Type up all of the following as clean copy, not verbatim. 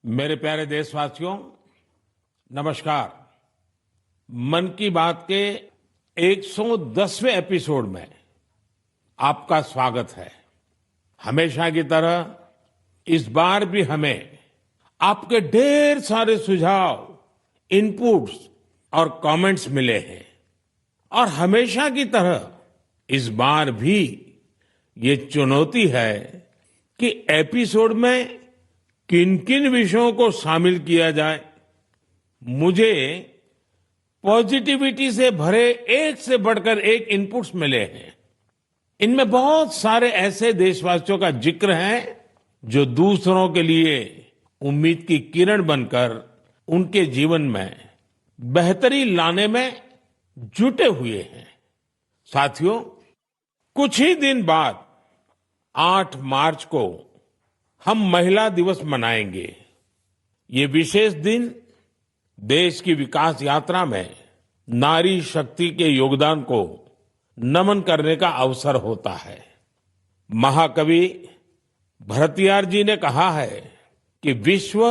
मेरे प्यारे देशवासियों, नमस्कार। मन की बात के 110वें एपिसोड में आपका स्वागत है। हमेशा की तरह इस बार भी हमें आपके ढेर सारे सुझाव, इनपुट्स और कमेंट्स मिले हैं और हमेशा की तरह इस बार भी ये चुनौती है कि एपिसोड में किन-किन विषयों को शामिल किया जाए। मुझे पॉजिटिविटी से भरे एक से बढ़कर एक इनपुट्स मिले हैं। इनमें बहुत सारे ऐसे देशवासियों का जिक्र है जो दूसरों के लिए उम्मीद की किरण बनकर उनके जीवन में बेहतरी लाने में जुटे हुए हैं। साथियों, कुछ ही दिन बाद 8 मार्च को हम महिला दिवस मनाएंगे। ये विशेष दिन देश की विकास यात्रा में नारी शक्ति के योगदान को नमन करने का अवसर होता है। महाकवि भरतियार जी ने कहा है कि विश्व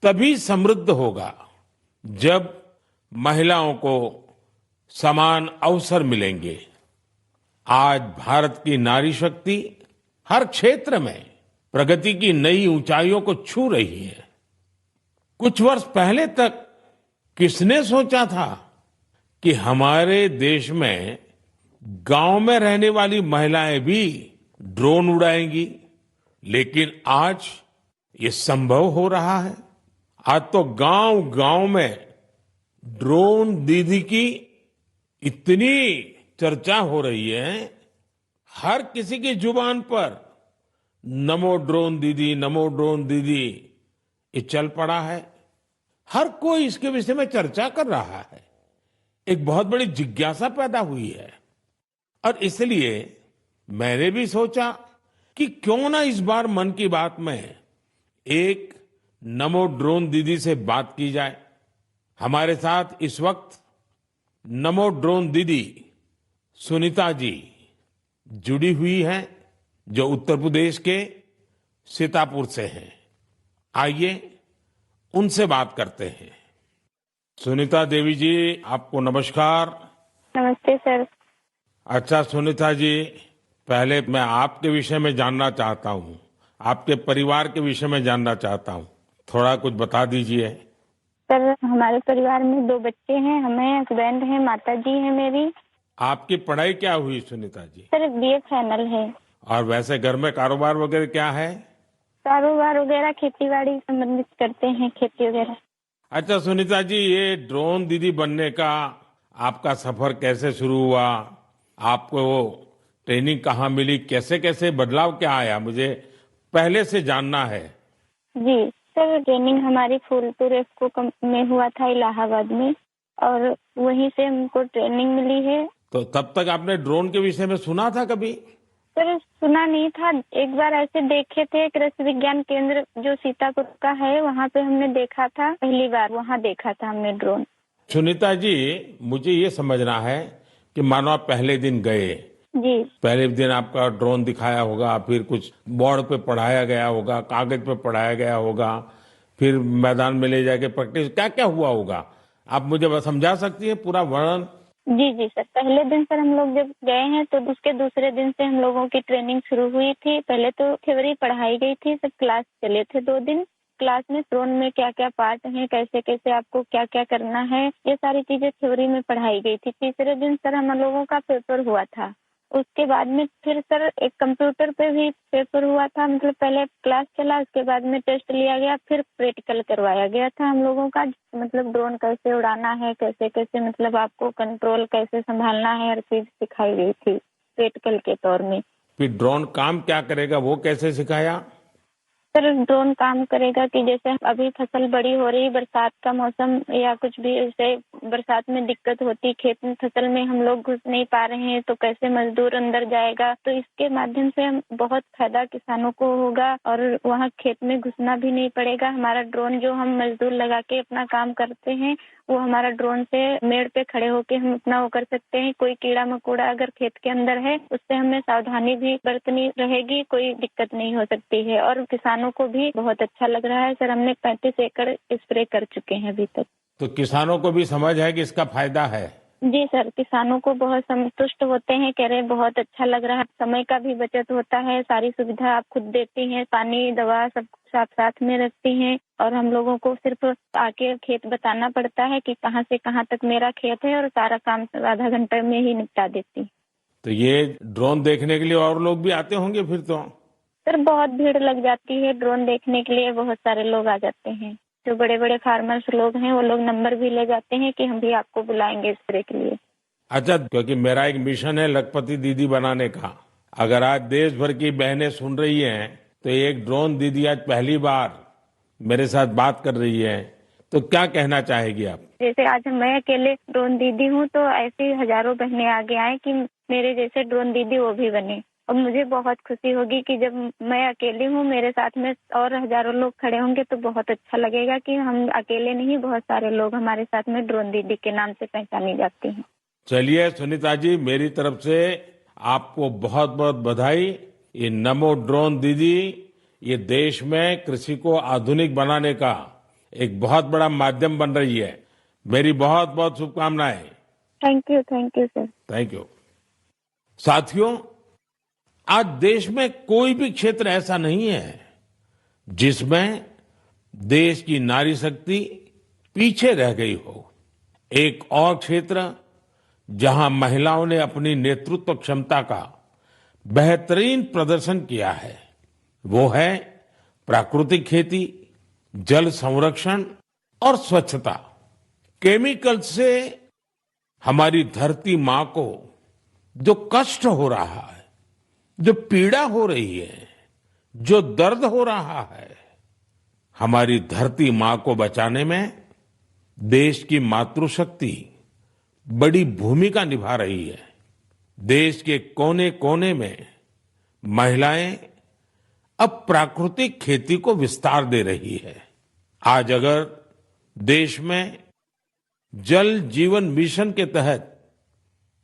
तभी समृद्ध होगा जब महिलाओं को समान अवसर मिलेंगे। आज भारत की नारी शक्ति हर क्षेत्र में प्रगति की नई ऊंचाइयों को छू रही है। कुछ वर्ष पहले तक किसने सोचा था कि हमारे देश में गांव में रहने वाली महिलाएं भी ड्रोन उड़ाएंगी, लेकिन आज ये संभव हो रहा है। आज तो गांव-गांव में ड्रोन दीदी की इतनी चर्चा हो रही है, हर किसी की जुबान पर नमो ड्रोन दीदी, नमो ड्रोन दीदी ये चल पड़ा है। हर कोई इसके विषय में चर्चा कर रहा है। एक बहुत बड़ी जिज्ञासा पैदा हुई है और इसलिए मैंने भी सोचा कि क्यों ना इस बार मन की बात में एक नमो ड्रोन दीदी से बात की जाए। हमारे साथ इस वक्त नमो ड्रोन दीदी सुनीता जी जुड़ी हुई हैं, जो उत्तर प्रदेश के सीतापुर से हैं। आइए उनसे बात करते हैं। सुनीता देवी जी, आपको नमस्कार। नमस्ते सर। अच्छा सुनीता जी, पहले मैं आपके विषय में जानना चाहता हूँ, आपके परिवार के विषय में जानना चाहता हूँ। थोड़ा कुछ बता दीजिए। सर, हमारे परिवार में 2 बच्चे हैं, हमें हस्बैंड हैं, माता जी हैं मेरी। आपकी पढ़ाई क्या हुई Sunita ji? Sir BA final है। और वैसे घर में कारोबार वगैरह क्या है? कारोबार वगैरह खेती-बाड़ी संबंधित करते हैं, खेती वगैरह। अच्छा सुनीता जी, ये ड्रोन दीदी बनने का आपका सफर कैसे शुरू हुआ? आपको ट्रेनिंग कहाँ मिली? कैसे कैसे बदलाव क्या आया? मुझे पहले से जानना है। जी सर, ट्रेनिंग हमारी फूलपुर एफको में हुआ था, इलाहाबाद में, और वहीं से हमको ट्रेनिंग मिली है। तो तब तक आपने ड्रोन के विषय में सुना था कभी? सर सुना नहीं था, एक बार ऐसे देखे थे, कृषि विज्ञान केंद्र जो सीतापुर का है वहाँ पे हमने देखा था, पहली बार वहाँ देखा था हमने ड्रोन। सुनीता जी, मुझे ये समझना है कि मानो आप पहले दिन गए जी। पहले दिन आपका ड्रोन दिखाया होगा, फिर कुछ बोर्ड पे पढ़ाया गया होगा, कागज पे पढ़ाया गया होगा, फिर मैदान में ले जाके प्रैक्टिस, क्या क्या हुआ होगा? आप मुझे समझा सकती है पूरा वर्णन? जी जी सर, पहले दिन सर हम लोग जब गए हैं तो उसके दूसरे दिन से हम लोगों की ट्रेनिंग शुरू हुई थी। पहले तो थ्योरी पढ़ाई गई थी, सब क्लास चले थे 2 दिन। क्लास में ड्रोन में क्या क्या पार्ट हैं, कैसे कैसे आपको क्या क्या करना है, ये सारी चीजें थ्योरी में पढ़ाई गई थी। तीसरे दिन सर हम लोगों का पेपर हुआ था। उसके बाद में फिर सर एक कंप्यूटर पे भी पेपर हुआ था, मतलब पहले क्लास चला, उसके बाद में टेस्ट लिया गया, फिर प्रैक्टिकल करवाया गया था हम लोगों का, मतलब ड्रोन कैसे उड़ाना है, कैसे कैसे मतलब आपको कंट्रोल कैसे संभालना है, हर चीज सिखाई गई थी प्रैक्टिकल के तौर में। फिर ड्रोन काम क्या करेगा वो कैसे सिखाया? सर ड्रोन काम करेगा कि जैसे अभी फसल बड़ी हो रही, बरसात का मौसम या कुछ भी, ऐसे बरसात में दिक्कत होती, खेत में फसल में हम लोग घुस नहीं पा रहे हैं, तो कैसे मजदूर अंदर जाएगा, तो इसके माध्यम से हम बहुत फायदा किसानों को होगा और वहाँ खेत में घुसना भी नहीं पड़ेगा। हमारा ड्रोन जो हम मजदूर लगा के अपना काम करते हैं, वो हमारा ड्रोन से मेड़ पे खड़े होके हम अपना वो कर सकते हैं। कोई कीड़ा मकोड़ा अगर खेत के अंदर है, उससे हमें सावधानी भी बरतनी रहेगी, कोई दिक्कत नहीं हो सकती है। और किसानों किसानों को भी बहुत अच्छा लग रहा है सर। हमने 35 एकड़ स्प्रे कर चुके हैं अभी तक। तो किसानों को भी समझ है कि इसका फायदा है? जी सर, किसानों को बहुत संतुष्ट होते हैं, कह रहे बहुत अच्छा लग रहा है, समय का भी बचत होता है, सारी सुविधा आप खुद देती हैं, पानी दवा सब साथ साथ में रखती हैं और हम लोगों को सिर्फ आके खेत बताना पड़ता है कि कहाँ से कहाँ तक मेरा खेत है और सारा काम आधा घंटे में ही निपटा देती। तो ये ड्रोन देखने के लिए और लोग भी आते होंगे फिर तो? सर बहुत भीड़ लग जाती है ड्रोन देखने के लिए, बहुत सारे लोग आ जाते हैं। जो बड़े बड़े फार्मर्स लोग हैं वो लोग नंबर भी ले जाते हैं कि हम भी आपको बुलाएंगे स्प्रे के लिए। अच्छा, क्योंकि मेरा एक मिशन है लखपति दीदी बनाने का। अगर आज देश भर की बहनें सुन रही हैं तो एक ड्रोन दीदी आज पहली बार मेरे साथ बात कर रही है, तो क्या कहना चाहेगी आप? जैसे आज मैं अकेले ड्रोन दीदी हूँ तो ऐसी हजारों बहनें आगे आए कि मेरे जैसे ड्रोन दीदी वो भी बने। और मुझे बहुत खुशी होगी कि जब मैं अकेली हूँ मेरे साथ में और हजारों लोग खड़े होंगे तो बहुत अच्छा लगेगा कि हम अकेले नहीं, बहुत सारे लोग हमारे साथ में ड्रोन दीदी के नाम से पहचानी जाती हैं। चलिए सुनीता जी, मेरी तरफ से आपको बहुत बहुत बधाई। ये नमो ड्रोन दीदी ये देश में कृषि को आधुनिक बनाने का एक बहुत बड़ा माध्यम बन रही है। मेरी बहुत बहुत शुभकामनाएं। Thank you sir. Thank you. साथियों, आज देश में कोई भी क्षेत्र ऐसा नहीं है जिसमें देश की नारी शक्ति पीछे रह गई हो। एक और क्षेत्र जहां महिलाओं ने अपनी नेतृत्व क्षमता का बेहतरीन प्रदर्शन किया है वो है प्राकृतिक खेती, जल संरक्षण और स्वच्छता। केमिकल से हमारी धरती मां को जो कष्ट हो रहा है, जो पीड़ा हो रही है, जो दर्द हो रहा है, हमारी धरती मां को बचाने में देश की मातृशक्ति बड़ी भूमिका निभा रही है। देश के कोने कोने में महिलाएं अब प्राकृतिक खेती को विस्तार दे रही है। आज अगर देश में जल जीवन मिशन के तहत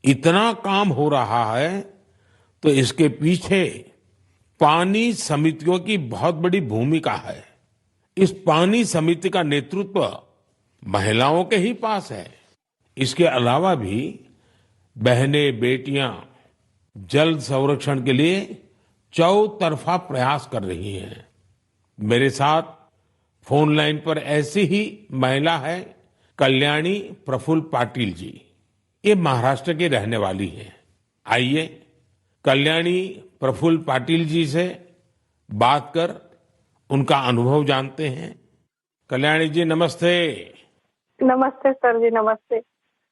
इतना काम हो रहा है तो इसके पीछे पानी समितियों की बहुत बड़ी भूमिका है। इस पानी समिति का नेतृत्व महिलाओं के ही पास है। इसके अलावा भी बहनें बेटियां जल संरक्षण के लिए चौतरफा प्रयास कर रही हैं। मेरे साथ फोन लाइन पर ऐसी ही महिला है कल्याणी प्रफुल्ल पाटिल जी। ये महाराष्ट्र की रहने वाली है। आइए कल्याणी प्रफुल्ल पाटिल जी से बात कर उनका अनुभव जानते हैं। कल्याणी जी नमस्ते। नमस्ते सर जी, नमस्ते।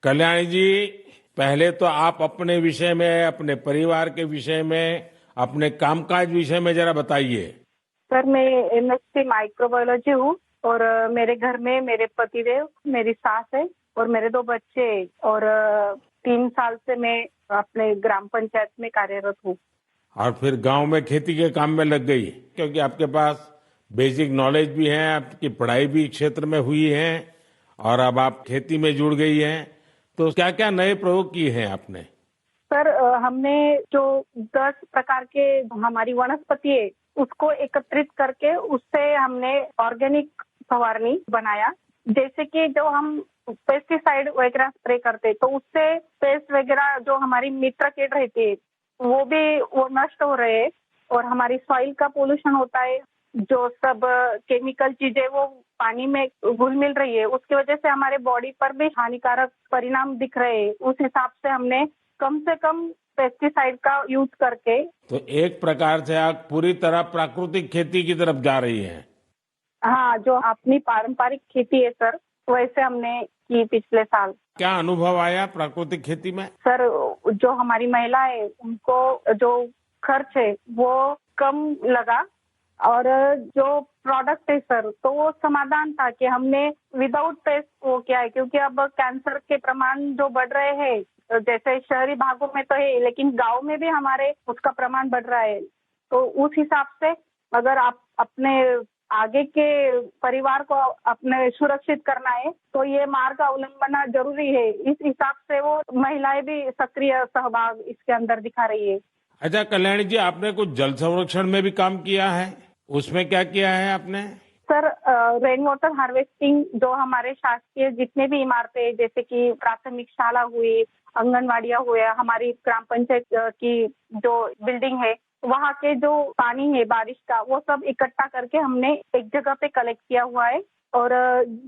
कल्याणी जी, पहले तो आप अपने विषय में, अपने परिवार के विषय में, अपने कामकाज विषय में जरा बताइए। सर मैं एमएससी माइक्रोबायोलॉजी हूँ और मेरे घर में मेरे पतिदेव, मेरी सास है और मेरे 2 बच्चे और 3 साल से मैं अपने ग्राम पंचायत में कार्यरत हूँ। और फिर गांव में खेती के काम में लग गई क्योंकि आपके पास बेसिक नॉलेज भी है, आपकी पढ़ाई भी क्षेत्र में हुई है और अब आप खेती में जुड़ गई हैं। तो क्या क्या नए प्रयोग किए हैं आपने? सर हमने जो 10 प्रकार के हमारी वनस्पति है उसको एकत्रित करके उससे हमने ऑर्गेनिक फवारनी बनाया। जैसे कि जो हम पेस्टिसाइड वगैरह स्प्रे करते तो उससे पेस्ट वगैरह जो हमारी मित्र कीट रहती है वो नष्ट हो रहे हैं और हमारी सॉइल का पोल्यूशन होता है। जो सब केमिकल चीजें वो पानी में घुल मिल रही है उसकी वजह से हमारे बॉडी पर भी हानिकारक परिणाम दिख रहे हैं। उस हिसाब से हमने कम से कम पेस्टिसाइड का यूज करके, तो एक प्रकार से आप पूरी तरह प्राकृतिक खेती की तरफ जा रही हैं। हाँ, जो अपनी पारंपरिक खेती है सर वैसे हमने की पिछले साल। क्या अनुभव आया प्राकृतिक खेती में? सर जो हमारी महिला है उनको जो खर्च है वो कम लगा और जो प्रोडक्ट है सर तो वो समाधान था कि हमने विदाउट पेस्ट वो किया है। क्योंकि अब कैंसर के प्रमाण जो बढ़ रहे हैं जैसे शहरी भागों में तो है लेकिन गांव में भी हमारे उसका प्रमाण बढ़ रहा है। तो उस हिसाब से अगर आप अपने आगे के परिवार को अपने सुरक्षित करना है तो ये मार्ग अवलंबना जरूरी है। इस हिसाब से वो महिलाएं भी सक्रिय सहभाग इसके अंदर दिखा रही है। अच्छा कल्याणी जी, आपने कुछ जल संरक्षण में भी काम किया है? उसमें क्या किया है आपने? सर, रेन वाटर हार्वेस्टिंग जो हमारे शासकीय जितने भी इमारतें जैसे कि प्राथमिक शाला हुई, आंगनवाड़ियाँ हुए, हमारी ग्राम पंचायत की जो बिल्डिंग है, वहाँ के जो पानी है बारिश का, वो सब इकट्ठा करके हमने एक जगह पे कलेक्ट किया हुआ है। और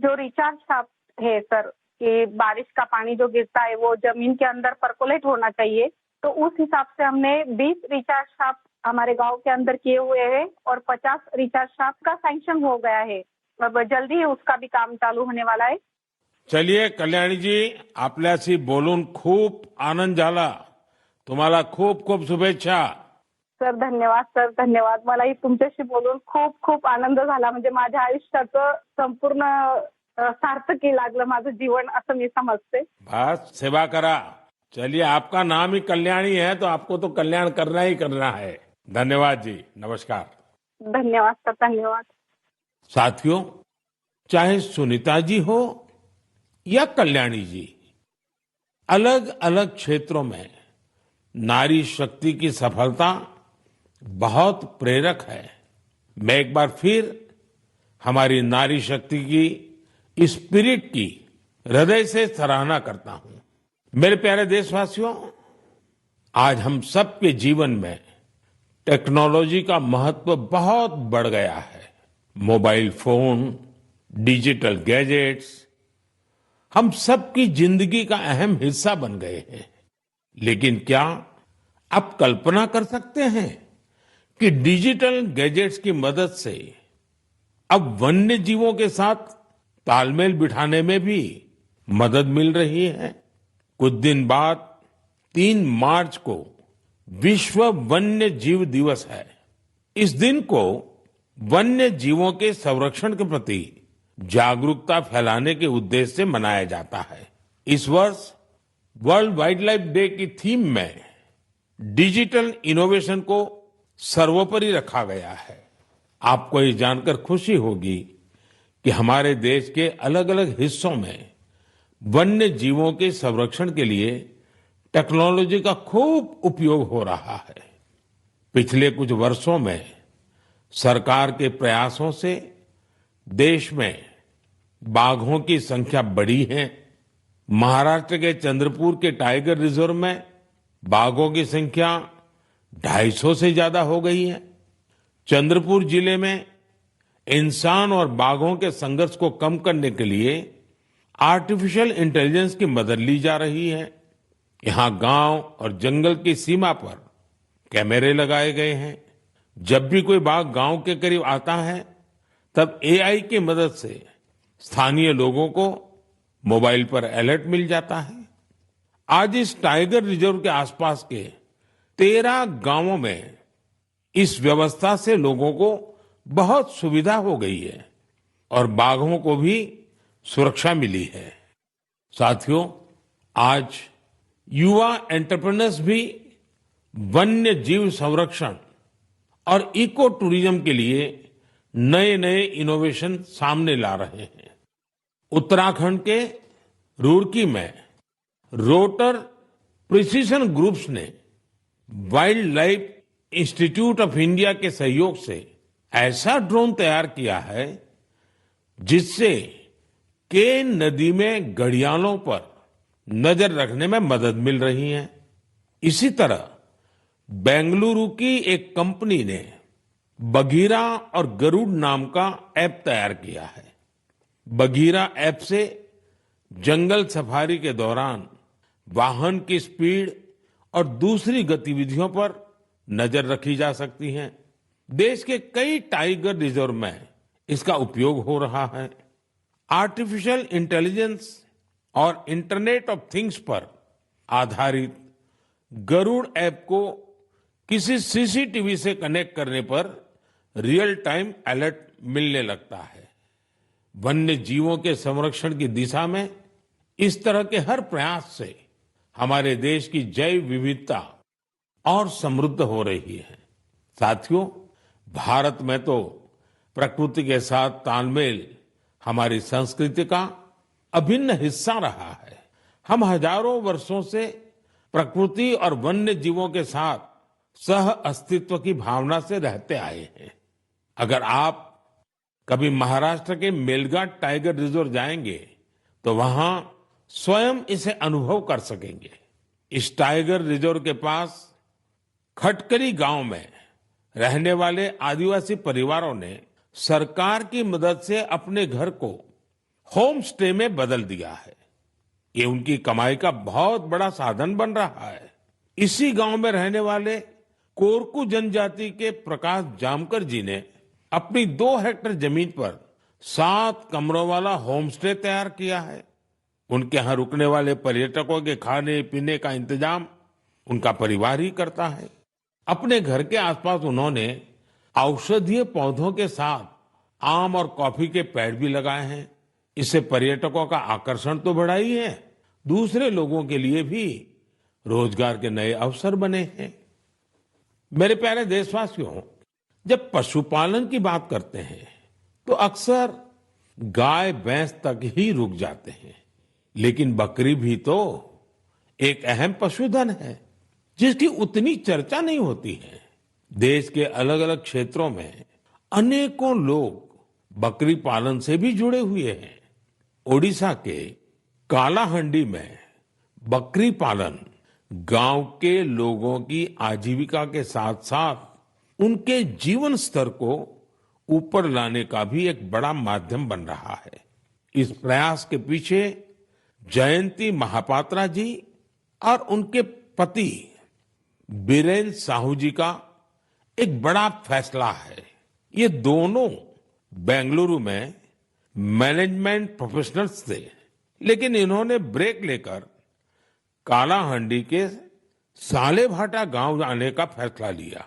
जो रिचार्ज शाफ्ट है सर, कि बारिश का पानी जो गिरता है वो जमीन के अंदर परकोलेट होना चाहिए, तो उस हिसाब से हमने 20 रिचार्ज शाफ्ट हमारे गांव के अंदर किए हुए हैं और 50 रिचार्ज शाफ्ट का सैंक्शन हो गया है। अब जल्दी ही उसका भी काम चालू होने वाला है। चलिए कल्याणी जी, आपल्याशी बोलून खूप आनंद झाला. तुम्हाला खूप खूप शुभेच्छा. सर धन्यवाद, सर धन्यवाद. मलाही तुमच्याशी बोलून खूप खूप आनंद झाला. म्हणजे माझ्या आयुष्याचं संपूर्ण सार्थकी लागलं माझं जीवन, असं मी समजते. बस सेवा करा. चलिए, आपका नाम ही कल्याणी है तो आपको तो कल्याण करना ही करना है. धन्यवाद जी. नमस्कार. धन्यवाद सर, धन्यवाद. साथियों, चाहे सुनीता जी हो या कल्याणी जी, अलग अलग क्षेत्रों में नारी शक्ति की सफलता बहुत प्रेरक है. मैं एक बार फिर हमारी नारी शक्ति की स्पिरिट की हृदय से सराहना करता हूं. मेरे प्यारे देशवासियों, आज हम सबके जीवन में टेक्नोलॉजी का महत्व बहुत बढ़ गया है. मोबाइल फोन, डिजिटल गैजेट्स हम सबकी जिंदगी का अहम हिस्सा बन गए हैं. लेकिन क्या आप कल्पना कर सकते हैं कि डिजिटल गैजेट्स की मदद से अब वन्य जीवों के साथ तालमेल बिठाने में भी मदद मिल रही है. कुछ दिन बाद 3 मार्च को विश्व वन्य जीव दिवस है. इस दिन को वन्य जीवों के संरक्षण के प्रति जागरूकता फैलाने के उद्देश्य से मनाया जाता है. इस वर्ष वर्ल्ड वाइल्ड लाइफ डे की थीम में डिजिटल इनोवेशन को सर्वोपरि रखा गया है. आपको ये जानकर खुशी होगी कि हमारे देश के अलग अलग हिस्सों में वन्य जीवों के संरक्षण के लिए टेक्नोलॉजी का खूब उपयोग हो रहा है. पिछले कुछ वर्षों में सरकार के प्रयासों से देश में बाघों की संख्या बढ़ी है. महाराष्ट्र के चंद्रपुर के टाइगर रिजर्व में बाघों की संख्या 250 से ज्यादा हो गई है. चंद्रपुर जिले में इंसान और बाघों के संघर्ष को कम करने के लिए आर्टिफिशियल इंटेलिजेंस की मदद ली जा रही है. यहाँ गांव और जंगल की सीमा पर कैमरे लगाए गए हैं. जब भी कोई बाघ गांव के करीब आता है, तब एआई की मदद से स्थानीय लोगों को मोबाइल पर अलर्ट मिल जाता है. आज इस टाइगर रिजर्व के आसपास के 13 गांवों में इस व्यवस्था से लोगों को बहुत सुविधा हो गई है और बाघों को भी सुरक्षा मिली है. साथियों, आज युवा एंटरप्रेन्योर्स भी वन्य जीव संरक्षण और इको टूरिज्म के लिए नए नए इनोवेशन सामने ला रहे हैं. उत्तराखंड के रुड़की में रोटर प्रिसीजन ग्रुप्स ने wild life institute of India के सहयोग से ऐसा ड्रोन तैयार किया है जिससे केन नदी में घड़ियालों पर नजर रखने में मदद मिल रही है. इसी तरह बेंगलुरु की एक कंपनी ने बघीरा और गरुड़ नाम का ऐप तैयार किया है. बघीरा ऐप से जंगल सफारी के दौरान वाहन की स्पीड और दूसरी गतिविधियों पर नजर रखी जा सकती है. देश के कई टाइगर रिजर्व में इसका उपयोग हो रहा है. आर्टिफिशियल इंटेलिजेंस और इंटरनेट ऑफ थिंग्स पर आधारित गरुड़ ऐप को किसी सीसीटीवी से कनेक्ट करने पर रियल टाइम अलर्ट मिलने लगता है. वन्य जीवों के संरक्षण की दिशा में इस तरह के हर प्रयास से हमारे देश की जैव विविधता और समृद्ध हो रही है. साथियों, भारत में तो प्रकृति के साथ तालमेल हमारी संस्कृति का अभिन्न हिस्सा रहा है. हम हजारों वर्षों से प्रकृति और वन्य जीवों के साथ सह अस्तित्व की भावना से रहते आए हैं. अगर आप कभी महाराष्ट्र के मेलघाट टाइगर रिजर्व जाएंगे तो वहां स्वयं इसे अनुभव कर सकेंगे। इस टाइगर रिजर्व के पास खटकली गांव में रहने वाले आदिवासी परिवारों ने सरकार की मदद से अपने घर को होम स्टे में बदल दिया है। ये उनकी कमाई का बहुत बड़ा साधन बन रहा है। इसी गांव में रहने वाले कोरकू जनजाति के प्रकाश जामकर जी ने अपनी 2 हेक्टेयर जमीन पर 7 कमरों वाला होम स्टे तैयार किया है। उनके यहाँ रुकने वाले पर्यटकों के खाने पीने का इंतजाम उनका परिवार ही करता है। अपने घर के आसपास उन्होंने औषधीय पौधों के साथ आम और कॉफी के पेड़ भी लगाए हैं। इससे पर्यटकों का आकर्षण तो बढ़ा ही है, दूसरे लोगों के लिए भी रोजगार के नए अवसर बने हैं। मेरे प्यारे देशवासियों, जब पशुपालन की बात करते हैं तो अक्सर गाय भैंस तक ही रुक जाते हैं, लेकिन बकरी भी तो एक अहम पशुधन है जिसकी उतनी चर्चा नहीं होती है। देश के अलग अलग क्षेत्रों में अनेकों लोग बकरी पालन से भी जुड़े हुए हैं। ओडिशा के कालाहंडी में बकरी पालन गांव के लोगों की आजीविका के साथ साथ उनके जीवन स्तर को ऊपर लाने का भी एक बड़ा माध्यम बन रहा है। इस प्रयास के पीछे जयंती महापात्रा जी और उनके पति बीरेन साहू जी का एक बड़ा फैसला है। ये दोनों बेंगलुरु में मैनेजमेंट प्रोफेशनल्स थे, लेकिन इन्होंने ब्रेक लेकर कालाहंडी के सालेभाटा गांव आने का फैसला लिया।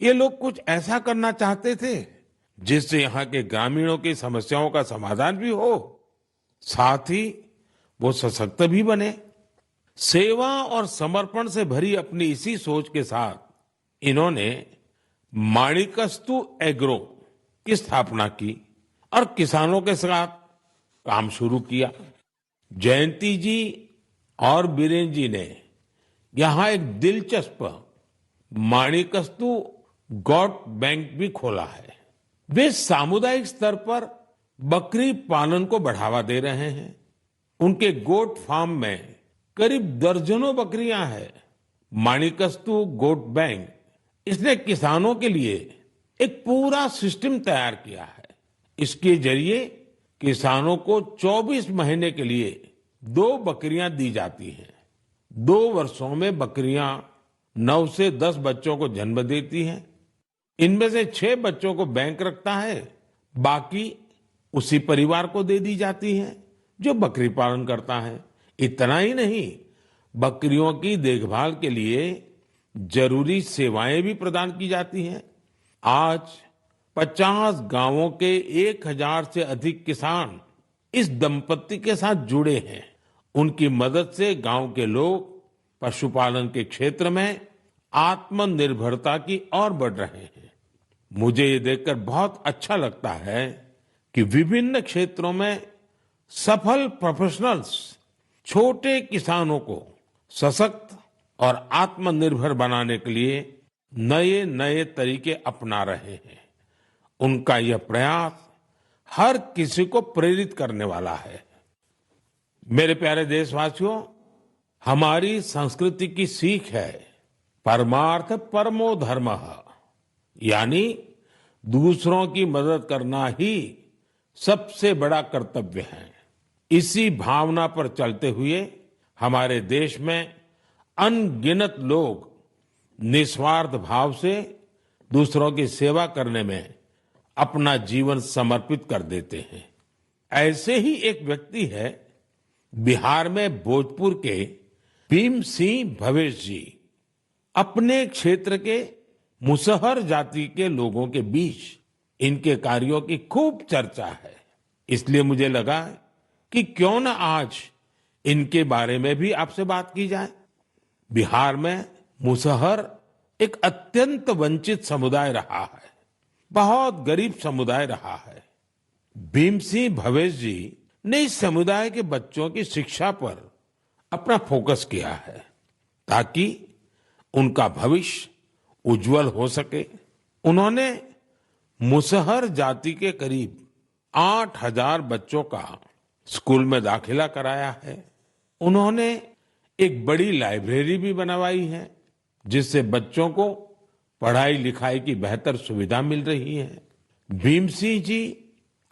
ये लोग कुछ ऐसा करना चाहते थे जिससे यहाँ के ग्रामीणों की समस्याओं का समाधान भी हो, साथ ही वो सशक्त भी बने। सेवा और समर्पण से भरी अपनी इसी सोच के साथ इन्होंने माणिकस्तु एग्रो की स्थापना की और किसानों के साथ काम शुरू किया। जयंती जी और बीरेन जी ने यहाँ एक दिलचस्प माणिकस्तु गॉट बैंक भी खोला है। वे सामुदायिक स्तर पर बकरी पालन को बढ़ावा दे रहे हैं। उनके गोट फार्म में करीब दर्जनों बकरियां हैं। माणिकस्तु गोट बैंक इसने किसानों के लिए एक पूरा सिस्टम तैयार किया है। इसके जरिए किसानों को 24 महीने के लिए 2 बकरियां दी जाती हैं। 2 वर्षों में बकरियां 9 से 10 बच्चों को जन्म देती हैं। इनमें से 6 बच्चों को बैंक रखता है, बाकी उसी परिवार को दे दी जाती हैं जो बकरी पालन करता है। इतना ही नहीं, बकरियों की देखभाल के लिए जरूरी सेवाएं भी प्रदान की जाती हैं। आज 50 गांवों के 1000 से अधिक किसान इस दंपत्ति के साथ जुड़े हैं। उनकी मदद से गांव के लोग पशुपालन के क्षेत्र में आत्मनिर्भरता की ओर बढ़ रहे हैं। मुझे ये देखकर बहुत अच्छा लगता है कि विभिन्न क्षेत्रों में सफल प्रोफेशनल्स छोटे किसानों को सशक्त और आत्मनिर्भर बनाने के लिए नए नए तरीके अपना रहे हैं। उनका यह प्रयास हर किसी को प्रेरित करने वाला है। मेरे प्यारे देशवासियों, हमारी संस्कृति की सीख है परमार्थ परमो धर्मः, यानी दूसरों की मदद करना ही सबसे बड़ा कर्तव्य है। इसी भावना पर चलते हुए हमारे देश में अनगिनत लोग निस्वार्थ भाव से दूसरों की सेवा करने में अपना जीवन समर्पित कर देते हैं। ऐसे ही एक व्यक्ति है बिहार में भोजपुर के भीम सिंह भवेश जी। अपने क्षेत्र के मुसहर जाति के लोगों के बीच इनके कार्यों की खूब चर्चा है। इसलिए मुझे लगा कि क्यों न आज इनके बारे में भी आपसे बात की जाए। बिहार में मुसहर एक अत्यंत वंचित समुदाय रहा है, बहुत गरीब समुदाय रहा है। भीम सिंह भवेश जी ने इस समुदाय के बच्चों की शिक्षा पर अपना फोकस किया है ताकि उनका भविष्य उज्जवल हो सके। उन्होंने मुसहर जाति के करीब 8,000 बच्चों का स्कूल में दाखिला कराया है। उन्होंने एक बड़ी लाइब्रेरी भी बनवाई है, जिससे बच्चों को पढ़ाई लिखाई की बेहतर सुविधा मिल रही है। भीम सिंह जी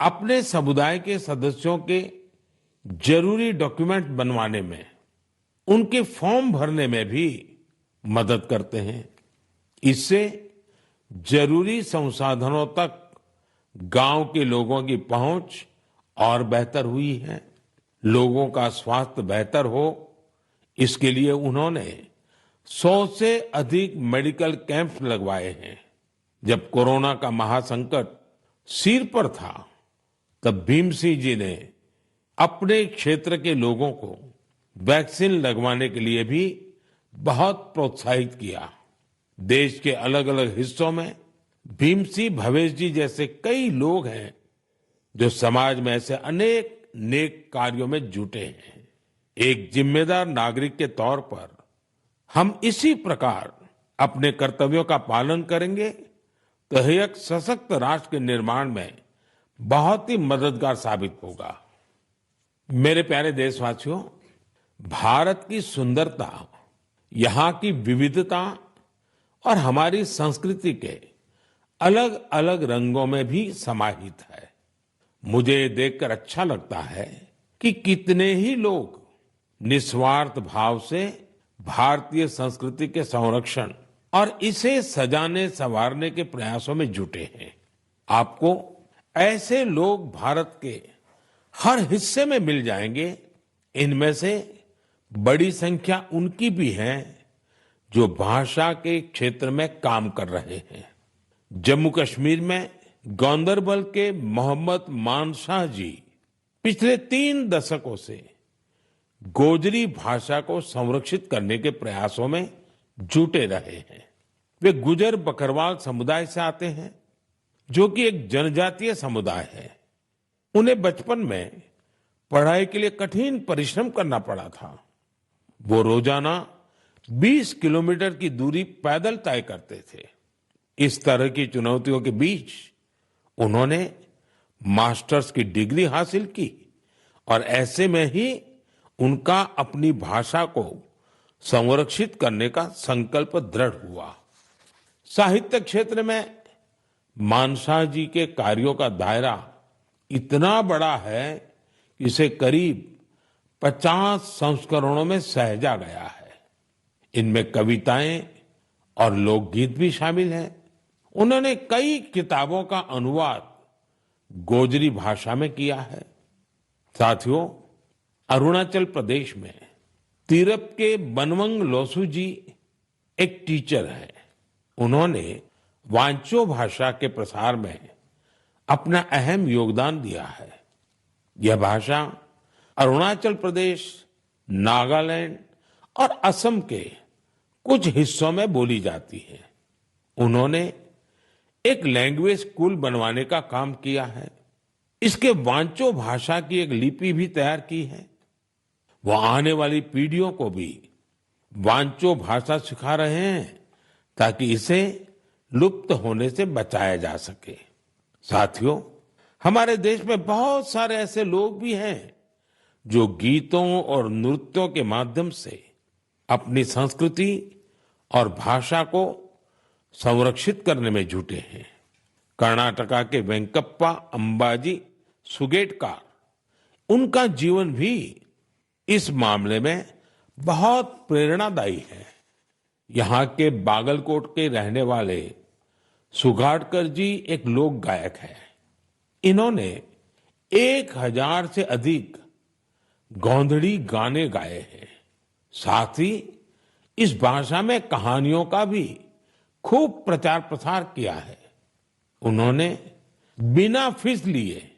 अपने समुदाय के सदस्यों के जरूरी डॉक्यूमेंट बनवाने में, उनके फॉर्म भरने में भी मदद करते हैं। इससे जरूरी संसाधनों तक गांव के लोगों की पहुंच और बेहतर हुई है। लोगों का स्वास्थ्य बेहतर हो, इसके लिए उन्होंने 100 से अधिक मेडिकल कैंप लगवाए हैं। जब कोरोना का महासंकट सिर पर था, तब भीम सिंह जी ने अपने क्षेत्र के लोगों को वैक्सीन लगवाने के लिए भी बहुत प्रोत्साहित किया। देश के अलग अलग हिस्सों में भीम सिंह भवेश जी जैसे कई लोग हैं जो समाज में ऐसे अनेक नेक कार्यों में जुटे हैं। एक जिम्मेदार नागरिक के तौर पर हम इसी प्रकार अपने कर्तव्यों का पालन करेंगे तो यह एक सशक्त राष्ट्र के निर्माण में बहुत ही मददगार साबित होगा। मेरे प्यारे देशवासियों, भारत की सुंदरता यहाँ की विविधता और हमारी संस्कृति के अलग अलग रंगों में भी समाहित है। मुझे ये देखकर अच्छा लगता है कि कितने ही लोग निस्वार्थ भाव से भारतीय संस्कृति के संरक्षण और इसे सजाने संवारने के प्रयासों में जुटे हैं। आपको ऐसे लोग भारत के हर हिस्से में मिल जाएंगे। इनमें से बड़ी संख्या उनकी भी है जो भाषा के क्षेत्र में काम कर रहे हैं। जम्मू कश्मीर में गांदरबल के मोहम्मद मानशाह जी पिछले 3 दशकों से गोजरी भाषा को संरक्षित करने के प्रयासों में जुटे रहे हैं। वे गुजर बकरवाल समुदाय से आते हैं, जो कि एक जनजातीय समुदाय है। उन्हें बचपन में पढ़ाई के लिए कठिन परिश्रम करना पड़ा था। वो रोजाना 20 किलोमीटर की दूरी पैदल तय करते थे। इस तरह की चुनौतियों के बीच उन्होंने मास्टर्स की डिग्री हासिल की और ऐसे में ही उनका अपनी भाषा को संरक्षित करने का संकल्प दृढ़ हुआ। साहित्य क्षेत्र में मानशाह जी के कार्यों का दायरा इतना बड़ा है कि इसे करीब 50 संस्करणों में सहेजा गया है। इनमें कविताएं और लोकगीत भी शामिल हैं। उन्होंने कई किताबों का अनुवाद गोजरी भाषा में किया है। साथियों, अरुणाचल प्रदेश में तिरप के बनवंग लोसू जी एक टीचर हैं। उन्होंने वांचो भाषा के प्रसार में अपना अहम योगदान दिया है। यह भाषा अरुणाचल प्रदेश, नागालैंड और असम के कुछ हिस्सों में बोली जाती है। उन्होंने एक लैंग्वेज स्कूल बनवाने का काम किया है। इसके वांचो भाषा की एक लिपि भी तैयार की है। वो आने वाली पीढ़ियों को भी वांचो भाषा सिखा रहे हैं ताकि इसे लुप्त होने से बचाया जा सके। साथियों, हमारे देश में बहुत सारे ऐसे लोग भी हैं जो गीतों और नृत्यों के माध्यम से अपनी संस्कृति और भाषा को संरक्षित करने में जुटे हैं। कर्नाटका के वेंकप्पा अंबाजी सुगेटकार, उनका जीवन भी इस मामले में बहुत प्रेरणादायी है। यहाँ के बागलकोट के रहने वाले सुगाटकर जी एक लोक गायक हैं। इन्होंने 1000 से अधिक गोंधड़ी गाने गाए हैं। साथ ही इस भाषा में कहानियों का भी खूब प्रचार प्रसार किया है। उन्होंने बिना फीस लिए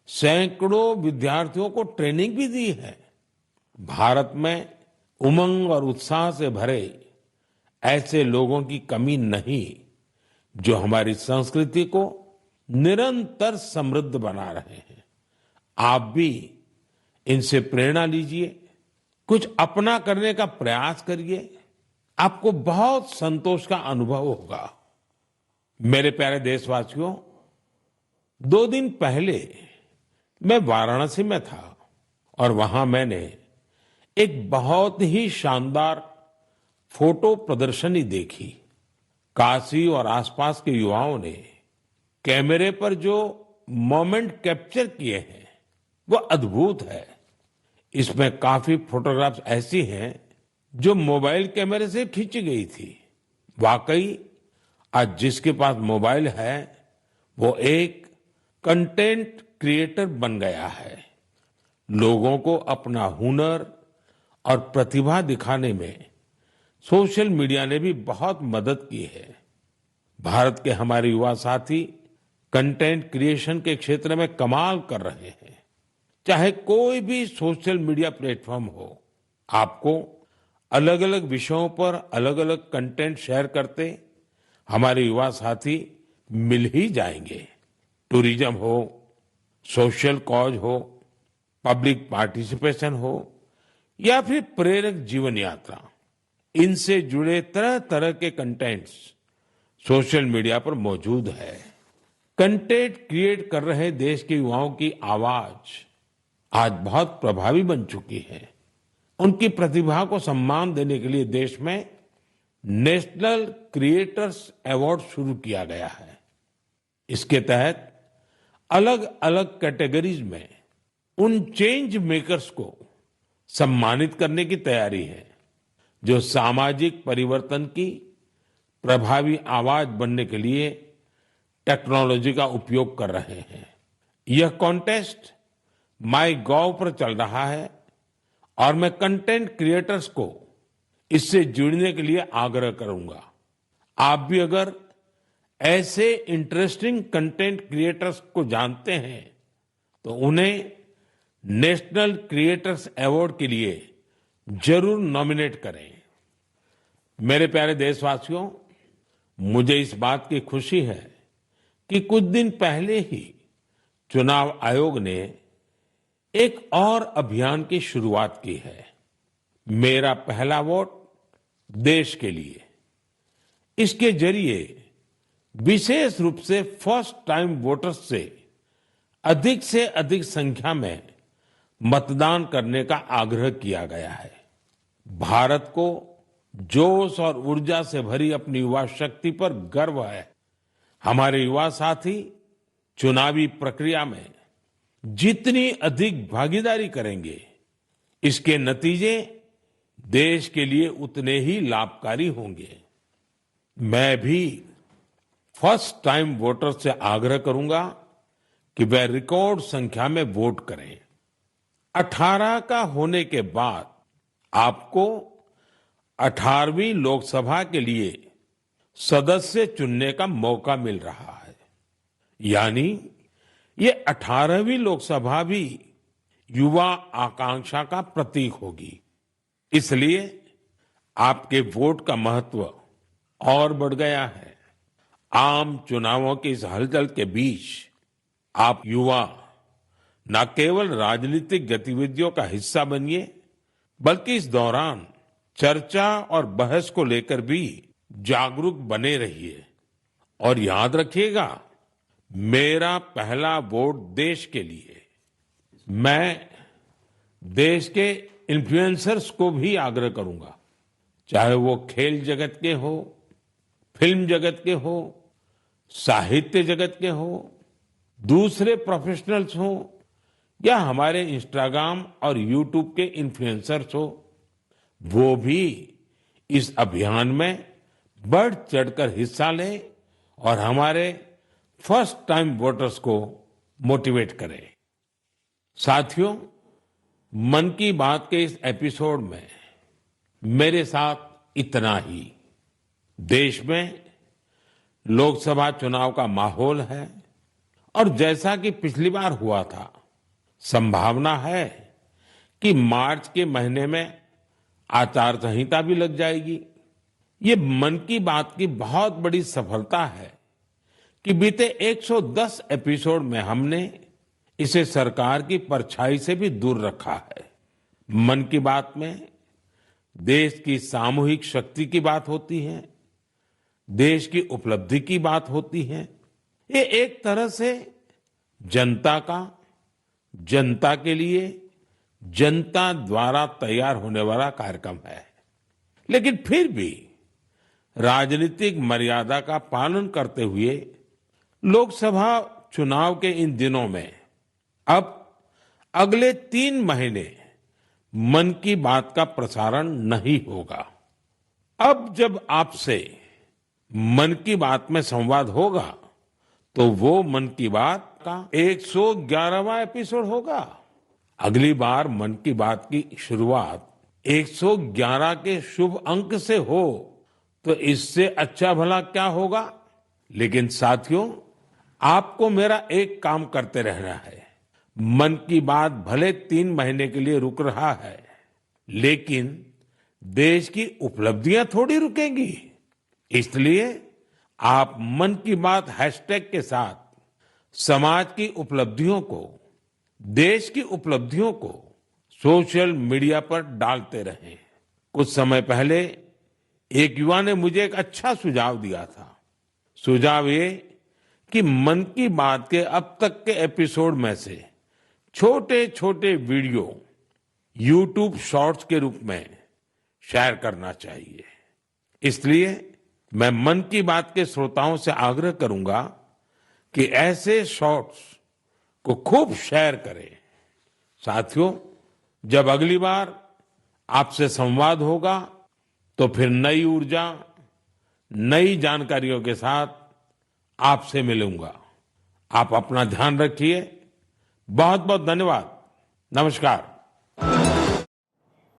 सैकड़ों विद्यार्थियों को ट्रेनिंग भी दी है। भारत में उमंग और उत्साह से भरे ऐसे लोगों की कमी नहीं जो हमारी संस्कृति को निरंतर समृद्ध बना रहे हैं। आप भी इनसे प्रेरणा लीजिए, कुछ अपना करने का प्रयास करिए। आपको बहुत संतोष का अनुभव होगा। मेरे प्यारे देशवासियों, 2 दिन पहले मैं वाराणसी में था और वहां मैंने एक बहुत ही शानदार फोटो प्रदर्शनी देखी। काशी और आसपास के युवाओं ने कैमरे पर जो मोमेंट कैप्चर किए हैं वो अद्भुत है। इसमें काफी फोटोग्राफ्स ऐसी हैं जो मोबाइल कैमरे से खींची गई थी। वाकई आज जिसके पास मोबाइल है वो एक कंटेंट क्रिएटर बन गया है। लोगों को अपना हुनर और प्रतिभा दिखाने में सोशल मीडिया ने भी बहुत मदद की है। भारत के हमारे युवा साथी कंटेंट क्रिएशन के क्षेत्र में कमाल कर रहे हैं। चाहे कोई भी सोशल मीडिया प्लेटफॉर्म हो, आपको अलग अलग विषयों पर अलग अलग कंटेंट शेयर करते हमारे युवा साथी मिल ही जाएंगे। टूरिज्म हो, सोशल कॉज हो, पब्लिक पार्टिसिपेशन हो या फिर प्रेरक जीवन यात्रा, इनसे जुड़े तरह तरह के कंटेंट्स सोशल मीडिया पर मौजूद है। कंटेंट क्रिएट कर रहे देश के युवाओं की आवाज आज बहुत प्रभावी बन चुकी है। उनकी प्रतिभा को सम्मान देने के लिए देश में नेशनल क्रिएटर्स अवार्ड शुरू किया गया है। इसके तहत अलग अलग कैटेगरीज में उन चेंज मेकर्स को सम्मानित करने की तैयारी है जो सामाजिक परिवर्तन की प्रभावी आवाज बनने के लिए टेक्नोलॉजी का उपयोग कर रहे हैं। यह कॉन्टेस्ट माई गॉव पर चल रहा है और मैं कंटेंट क्रिएटर्स को इससे जुड़ने के लिए आग्रह करूंगा। आप भी अगर ऐसे इंटरेस्टिंग कंटेंट क्रिएटर्स को जानते हैं तो उन्हें नेशनल क्रिएटर्स अवार्ड के लिए जरूर नॉमिनेट करें। मेरे प्यारे देशवासियों, मुझे इस बात की खुशी है कि कुछ दिन पहले ही चुनाव आयोग ने एक और अभियान की शुरुआत की है, मेरा पहला वोट देश के लिए। इसके जरिए विशेष रूप से फर्स्ट टाइम वोटर्स से अधिक संख्या में मतदान करने का आग्रह किया गया है। भारत को जोश और ऊर्जा से भरी अपनी युवा शक्ति पर गर्व है। हमारे युवा साथी चुनावी प्रक्रिया में जितनी अधिक भागीदारी करेंगे, इसके नतीजे देश के लिए उतने ही लाभकारी होंगे। मैं भी फर्स्ट टाइम वोटर्स से आग्रह करूंगा कि वे रिकॉर्ड संख्या में वोट करें। 18 का होने के बाद आपको 18वीं लोकसभा के लिए सदस्य चुनने का मौका मिल रहा है। यानी ये 18वीं लोकसभा भी युवा आकांक्षा का प्रतीक होगी। इसलिए आपके वोट का महत्व और बढ़ गया है। आम चुनावों की इस हलचल के बीच आप युवा न केवल राजनीतिक गतिविधियों का हिस्सा बनिए, बल्कि इस दौरान चर्चा और बहस को लेकर भी जागरूक बने रहिए। और याद रखिएगा, मेरा पहला वोट देश के लिए। मैं देश के इन्फ्लुएंसर्स को भी आग्रह करूंगा, चाहे वो खेल जगत के हो, फिल्म जगत के हो, साहित्य जगत के हो, दूसरे प्रोफेशनल्स हो या हमारे इंस्टाग्राम और यूट्यूब के इन्फ्लुएंसर्स हो, वो भी इस अभियान में बढ़ चढ़कर हिस्सा लें और हमारे फर्स्ट टाइम वोटर्स को मोटिवेट करें। साथियों, मन की बात के इस एपिसोड में मेरे साथ इतना ही। देश में लोकसभा चुनाव का माहौल है और जैसा कि पिछली बार हुआ था, संभावना है कि मार्च के महीने में आचार संहिता भी लग जाएगी। ये मन की बात की बहुत बड़ी सफलता है कि बीते 110 एपिसोड में हमने इसे सरकार की परछाई से भी दूर रखा है। मन की बात में देश की सामूहिक शक्ति की बात होती है, देश की उपलब्धि की बात होती है। ये एक तरह से जनता का, जनता के लिए, जनता द्वारा तैयार होने वाला कार्यक्रम है। लेकिन फिर भी राजनीतिक मर्यादा का पालन करते हुए लोकसभा चुनाव के इन दिनों में अब अगले 3 महीने मन की बात का प्रसारण नहीं होगा। अब जब आपसे मन की बात में संवाद होगा तो वो मन की बात का 111वां एपिसोड होगा। अगली बार मन की बात की शुरुआत 111 के शुभ अंक से हो तो इससे अच्छा भला क्या होगा। लेकिन साथियों, आपको मेरा एक काम करते रहना है। मन की बात भले 3 महीने के लिए रुक रहा है, लेकिन देश की उपलब्धियां थोड़ी रुकेंगी। इसलिए आप मन की बात हैशटैग के साथ समाज की उपलब्धियों को, देश की उपलब्धियों को सोशल मीडिया पर डालते रहें। कुछ समय पहले एक युवा ने मुझे एक अच्छा सुझाव दिया था। सुझाव ये कि मन की बात के अब तक के एपिसोड में से छोटे छोटे वीडियो YouTube शॉर्ट्स के रूप में शेयर करना चाहिए। इसलिए मैं मन की बात के श्रोताओं से आग्रह करूंगा कि ऐसे शॉर्ट्स को खूब शेयर करें। साथियों, जब अगली बार आपसे संवाद होगा तो फिर नई ऊर्जा, नई जानकारियों के साथ आपसे मिलूंगा। आप अपना ध्यान रखिए। बहुत बहुत धन्यवाद। नमस्कार।